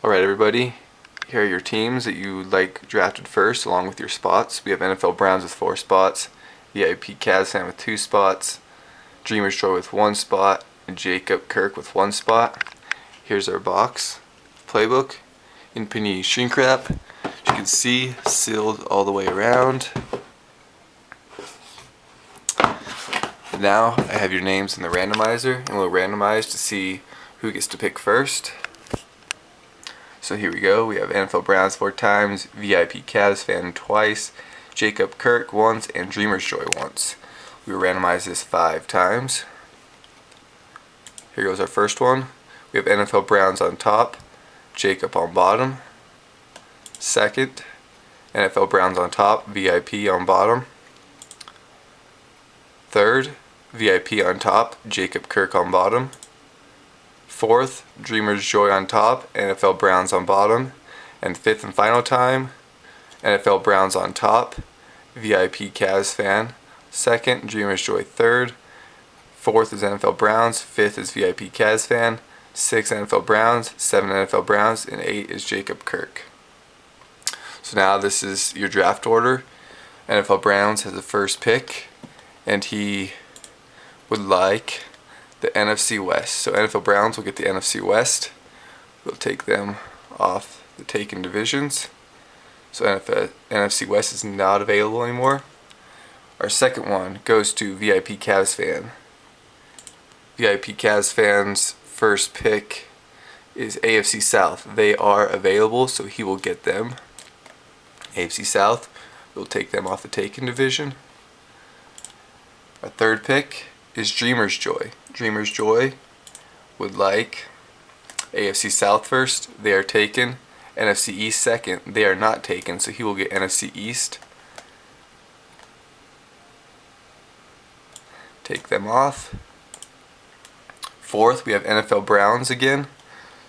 Alright everybody, here are your teams that you like drafted first along with your spots. We have NFL Browns with 4 spots, VIP Cavs fan with 2 spots, Dreamersjoy with 1 spot, and Jacob.kirk with 1 spot. Here's our box, Playbook, in Panini shrink wrap. As you can see, sealed all the way around. Now I have your names in the randomizer, and we'll randomize to see who gets to pick first. So here we go. We have NFL Browns 4 times, VIP Cavs fan twice, Jacob.kirk once, and Dreamersjoy once. We will randomize this 5 times. Here goes our first one. We have NFL Browns on top, Jacob on bottom. Second, NFL Browns on top, VIP on bottom. Third, VIP on top, Jacob.kirk on bottom. Fourth, Dreamersjoy on top, NFL Browns on bottom. And fifth and final time, NFL Browns on top, VIP Cavs fan second, Dreamersjoy third. Fourth is NFL Browns, fifth is VIP Cavs fan, 6 NFL Browns, 7 NFL Browns, and 8 is Jacob.kirk. So now this is your draft order. NFL Browns has the first pick, and he would like the NFC West. So NFL Browns will get the NFC West. We'll take them off the taken divisions. So NFC West is not available anymore. Our second one goes to VIP Cavs fan. VIP Cavs fan's first pick is AFC South. They are available, so he will get them. AFC South, we'll take them off the taken division. Our third pick is Dreamersjoy. Dreamersjoy would like AFC South first. They are taken. NFC East second. They are not taken, so he will get NFC East. Take them off. Fourth, we have NFL Browns again.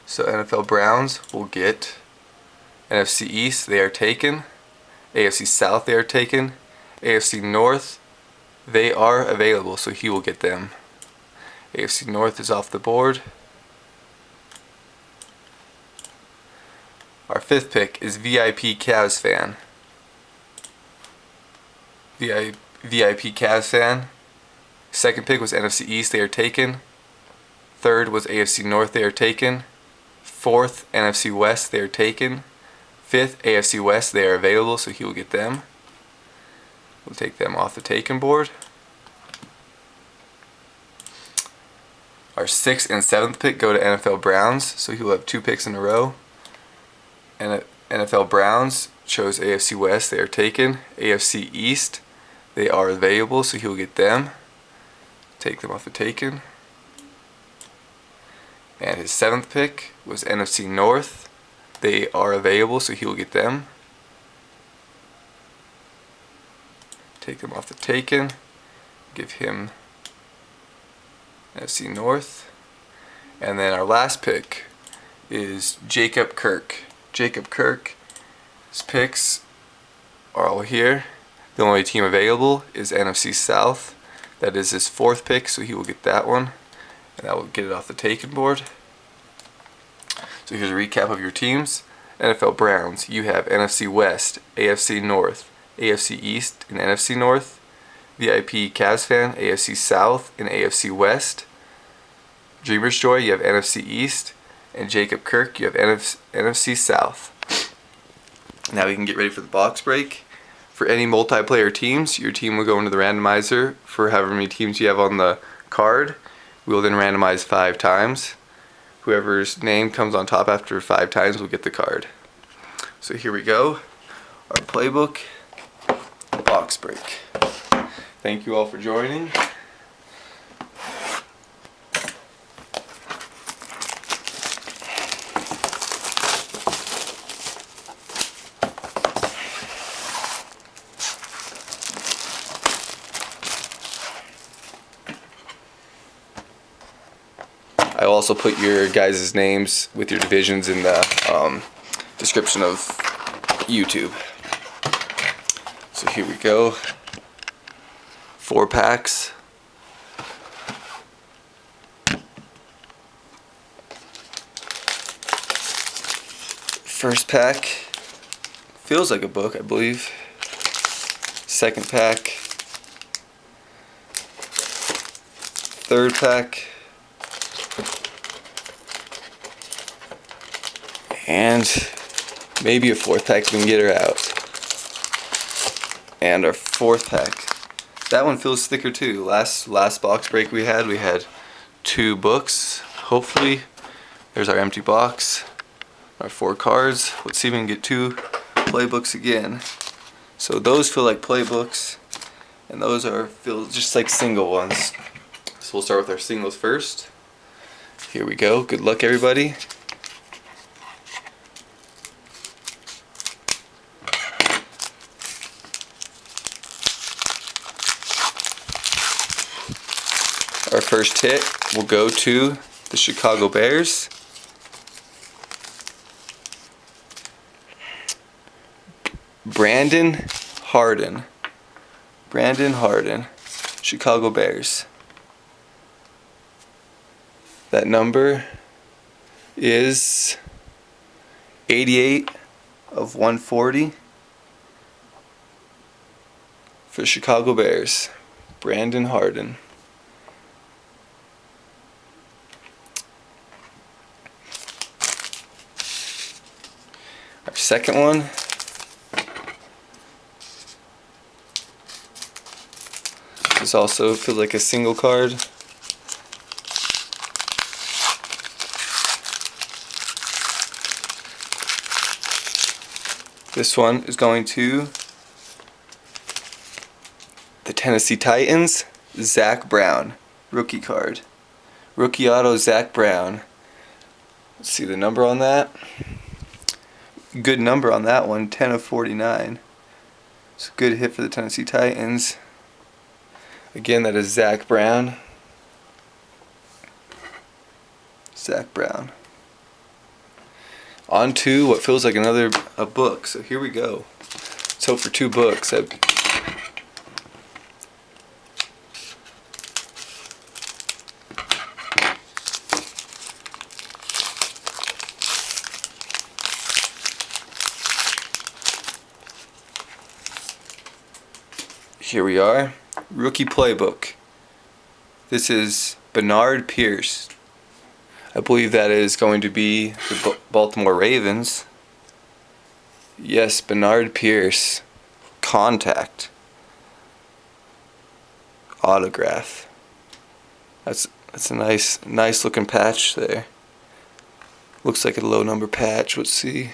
So NFL Browns will get NFC East. They are taken. AFC South, they are taken. AFC North, they are available, so he will get them. AFC North is off the board. Our fifth pick is VIP Cavs fan. VIP Cavs fan. Second pick was NFC East, they are taken. Third was AFC North, they are taken. Fourth, NFC West, they are taken. Fifth, AFC West, they are available, so he will get them. We'll take them off the taken board. Our 6th and 7th pick go to NFL Browns, so he will have 2 picks in a row. And NFL Browns chose AFC West, they are taken. AFC East, they are available, so he will get them. Take them off the taken. And his 7th pick was NFC North. They are available, so he will get them. Take them off the taken. Give him NFC North. And then our last pick is Jacob.kirk. Jacob.kirk's picks are all here. The only team available is NFC South. That is his 4th pick, so he will get that one. And that will get it off the taken board. So here's a recap of your teams. NFL Browns, you have NFC West, AFC North, AFC East, and NFC North. VIP Cavs fan, AFC South and AFC West. Dreamersjoy, you have NFC East. And Jacob.kirk, you have NFC South. Now we can get ready for the box break. For any multiplayer teams, your team will go into the randomizer for however many teams you have on the card. We will then randomize 5 times. Whoever's name comes on top after 5 times will get the card. So here we go. Our playbook box break. Thank you all for joining. I will also put your guys' names with your divisions in the description of YouTube. So here we go. 4 packs. First pack feels like a book, I believe. Second pack. Third pack. And maybe a fourth pack if we can get her out. And our fourth pack. That one feels thicker too. Last box break we had 2 books. Hopefully, there's our empty box. Our 4 cards. Let's see if we can get 2 playbooks again. So those feel like playbooks, and those feel just like single ones. So we'll start with our singles first. Here we go. Good luck, everybody. Our first hit will go to the Chicago Bears. Brandon Harden, Chicago Bears. That number is 88 of 140 for Chicago Bears. Brandon Harden. Our second one is also feels like a single card. This one is going to the Tennessee Titans, Zach Brown, rookie card. Rookie auto, Zach Brown. Let's see the number on that. Good number on that one, 10 of 49. It's a good hit for the Tennessee Titans. Again, that is Zach Brown. Zach Brown. On to what feels like a book. So here we go. Let's hope for 2 books. Here we are. Rookie playbook. This is Bernard Pierce. I believe that is going to be the Baltimore Ravens. Yes, Bernard Pierce. Contact. Autograph. That's a nice looking patch there. Looks like a low number patch. Let's see.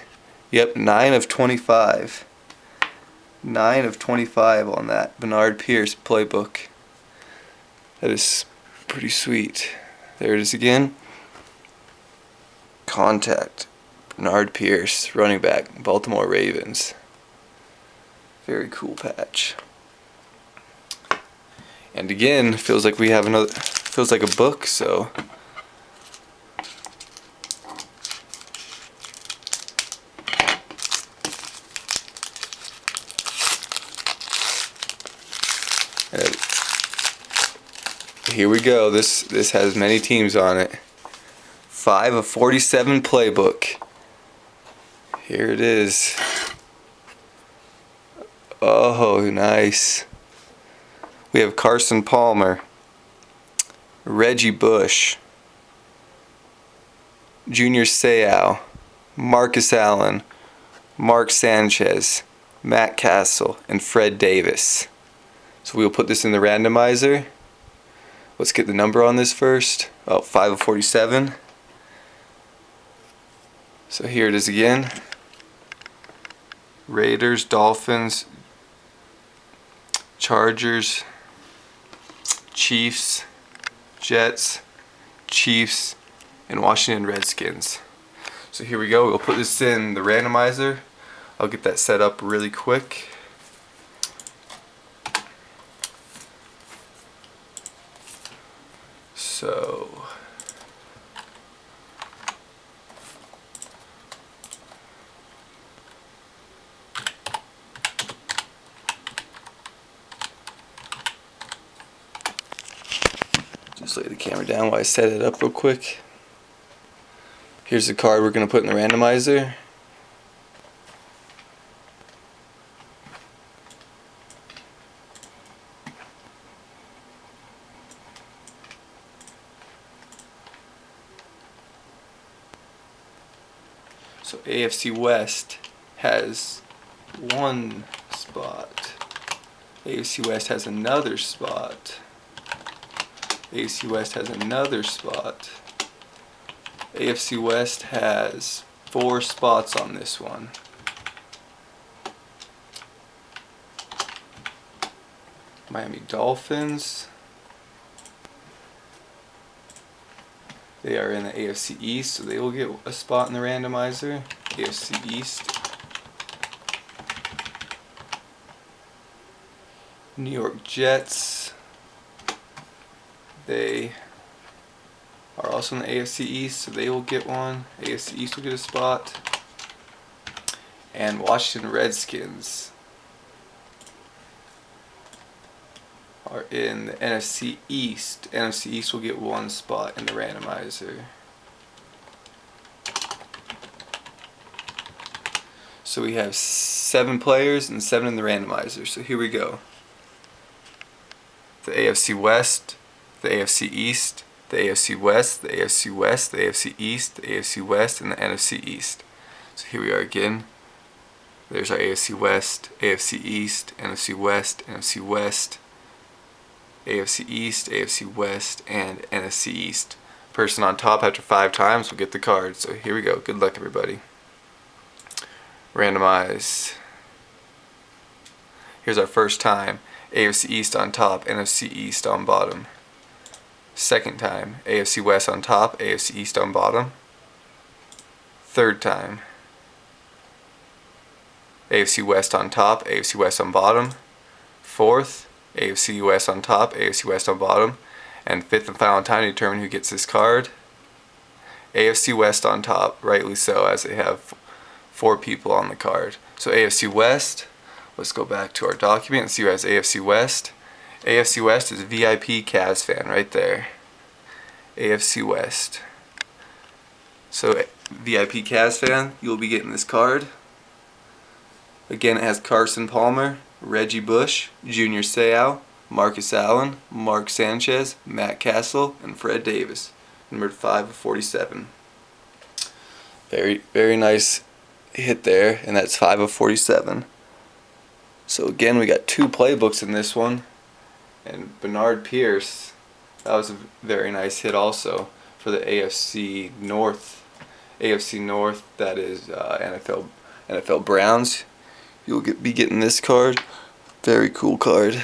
Yep, 9 of 25. 9 of 25 on that Bernard Pierce playbook. That is pretty sweet. There it is again. Contact. Bernard Pierce, running back, Baltimore Ravens. Very cool patch. And again, feels like we have feels like a book, so here we go. This has many teams on it. 5 of 47 playbook. Here it is. Oh, nice. We have Carson Palmer, Reggie Bush, Junior Seau, Marcus Allen, Mark Sanchez, Matt Castle, and Fred Davis. So we'll put this in the randomizer. Let's get the number on this first. Oh, 5 of 47. So here it is again. Raiders, Dolphins, Chargers, Chiefs, Jets, Chiefs, and Washington Redskins. So here we go. We'll put this in the randomizer. I'll get that set up really quick. So just lay the camera down while I set it up real quick. Here's the card we're going to put in the randomizer. So AFC West has one spot. AFC West has another spot. AFC West has another spot. AFC West has 4 spots on this one. Miami Dolphins. They are in the AFC East, so they will get a spot in the randomizer. AFC East. New York Jets. They are also in the AFC East, so they will get one. AFC East will get a spot. And Washington Redskins are in the NFC East. NFC East will get 1 spot in the randomizer. So we have 7 players and 7 in the randomizer. So here we go. The AFC West, the AFC East, the AFC West, the AFC West, the AFC East, the AFC West, and the NFC East. So here we are again. There's our AFC West, AFC East, NFC West, NFC West, AFC East, AFC West, and NFC East. Person on top after 5 times will get the card. So here we go. Good luck, everybody. Randomize. Here's our first time. AFC East on top, NFC East on bottom. Second time. AFC West on top, AFC East on bottom. Third time. AFC West on top, AFC West on bottom. Fourth. AFC West on top, AFC West on bottom. And fifth and final time to determine who gets this card. AFC West on top, rightly so, as they have 4 people on the card. So AFC West, let's go back to our document and see who has AFC West. AFC West is VIP Cavs fan right there. AFC West. So VIP Cavs fan, you'll be getting this card. Again, it has Carson Palmer, Reggie Bush, Junior Seau, Marcus Allen, Mark Sanchez, Matt Castle, and Fred Davis. Numbered 5 of 47. Very, very nice hit there, and that's 5 of 47. So again, we got 2 playbooks in this one. And Bernard Pierce, that was a very nice hit also for the AFC North. AFC North, that is NFL Browns. You'll be getting this card. Very cool card.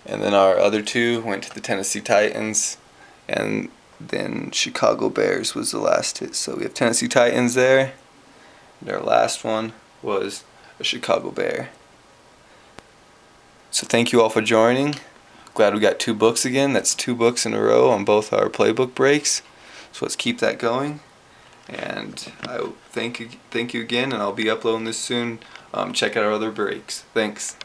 And then our other 2 went to the Tennessee Titans, and then Chicago Bears was the last hit. So we have Tennessee Titans there, and our last one was a Chicago Bear. So thank you all for joining. Glad we got 2 books again. That's 2 books in a row on both our playbook breaks. So let's keep that going. And I thank you again, and I'll be uploading this soon. Check out our other breaks. Thanks.